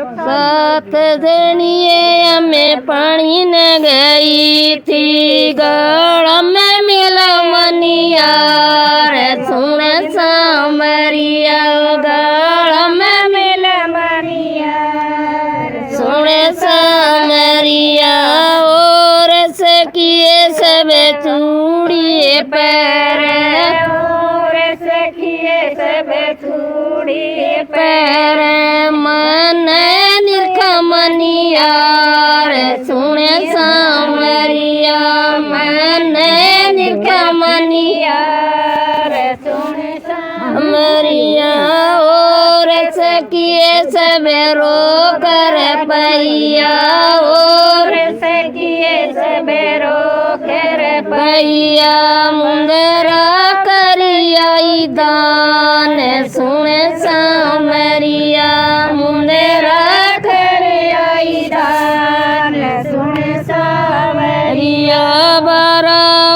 सात जनिए में पानी न गई थी गड़ में मिला मनिया रे सुन सामरिया गड़ में मिला मनिया सुन सामरिया और सकिए सब चूड़िए पैर और सकिए सब चूड़िए पैर मन मनिया रे सुने सामरिया मन निर्खा मनिया रे सुने सामरिया और सकिए सब रो कर पैया और सकिए सब रो कर पैया मुंदरा करिया दान सुने सामरिया मुंदरा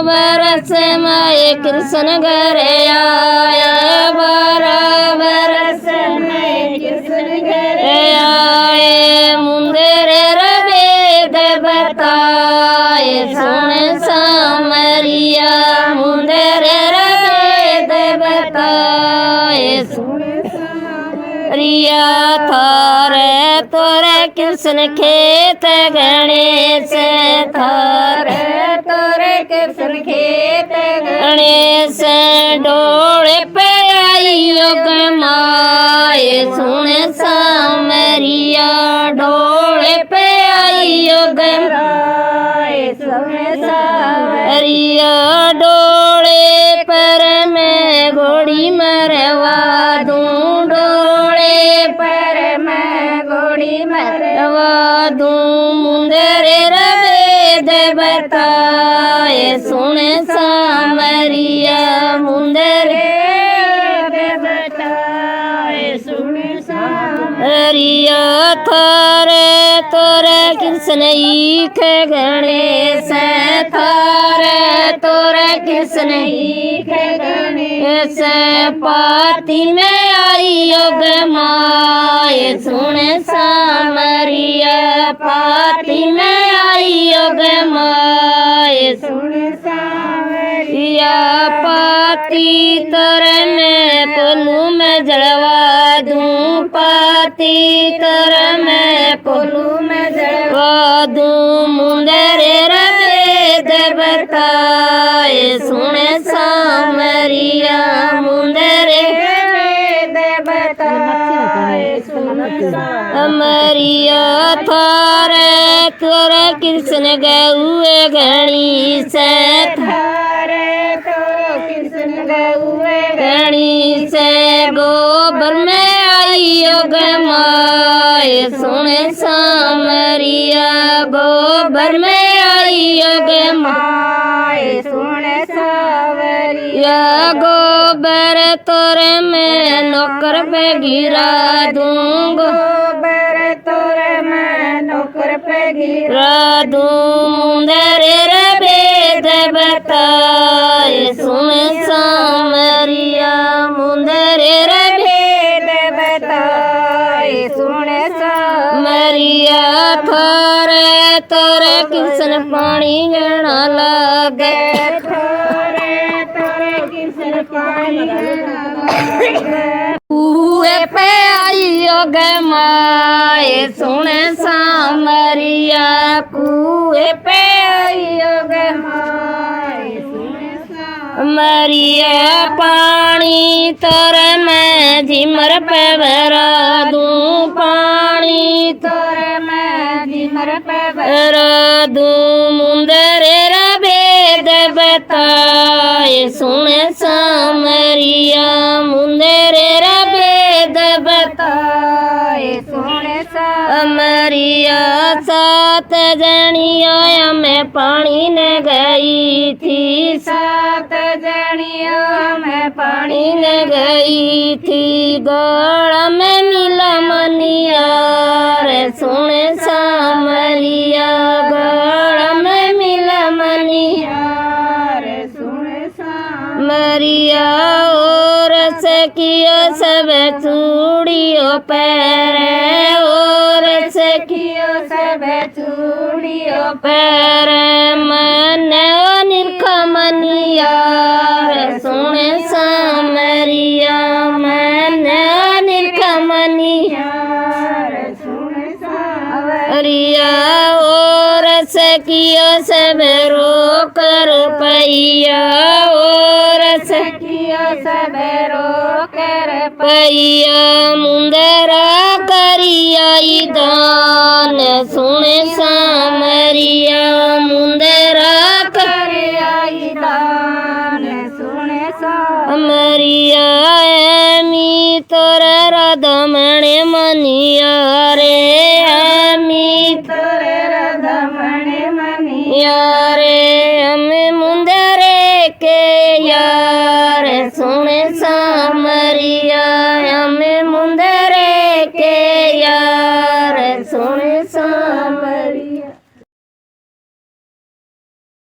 बरस में कृष्ण घर आया बरस में कृष्ण घर आए मुंदर वेद बताए सुन सामरिया मुंदर वेद बताए सुन सामरिया थारे तोरे कृष्ण खेत गणेश थारे तोरे कृष्ण खेत गणेश डोले पे आई योग माए सुन सामरिया डोले पे आई योग माए सुन सामरिया डोले पर मैं घोड़ी मरवा दूं डोले पर मैं घोड़ी मरवा दूं मुंदरे वेद बताए सुन सामरिया मुंदरे बताए सुन सामरिया थारे तोरे कृष्ण ईख गणेश थारे तोरे कृष्ण ईख गणेश पाती में आई योग माए सुन सामरिया पाती में आई योग माए सुन सामरिया पाती तोरे में पोलू में जलवा दूं पाती तोरे में पोलू में जलवा दूं मुंदरे वेद बताए सुन सामरिया मुंदरे वेद बताए सुन सामरिया थारे तोरे कृष्ण गौए गणेश थारे तो कृष्ण गौए गणेश गोबर में आई योग माए सुन सामरिया गोबर में आई योग माए सुन सामरिया गोबर तोरे में नौकर पे गिरा दूं गोबर तोरे में नौकर पे गिरा दूं मुंदरे वेद बताए सुन सामरिया मुंदरे वेद बताए सुन सामरिया थारे तोरे कृष्ण पानी गणा लागे थारे तोरे कृष्ण पानी कुए पे आई योग माए सुन सामरिया कुए पे आई योग माए सुन सामरिया पानी तोरे मैं झिमर पे भरा दूं पानी तोरे मैं झिमर पे भरा दूं मुंदरे वेद बताए सुन सामरिया मुंदरे वेद बताए सुन सामरिया सात जनिया में पानी न गई थी सात जनिया में पानी न गई थी गड़ में मिला मनिया रे सुन सामरिया गड़ में मिला मनिया रे सुन सामरिया और से सखियो सब चूड़ियो पैरे और सखियो सब चूड़ियो पैरे मन निर्खमनिया सुने सामरिया मन निर्खमनिया सुने सामरिया और सखियो सब रोकर पैया और सखियो सब रोकर पैया मुंदरा करिया दान सुने सामरिया मुंदरा करिया दान सुने सामरिया मी तोर रदमणे मनिया रे मी तोर रदमणे मनिया रे हमें मुंदरे के यार सुने सामरिया हमें मुंदरे के यार सुने सामरिया।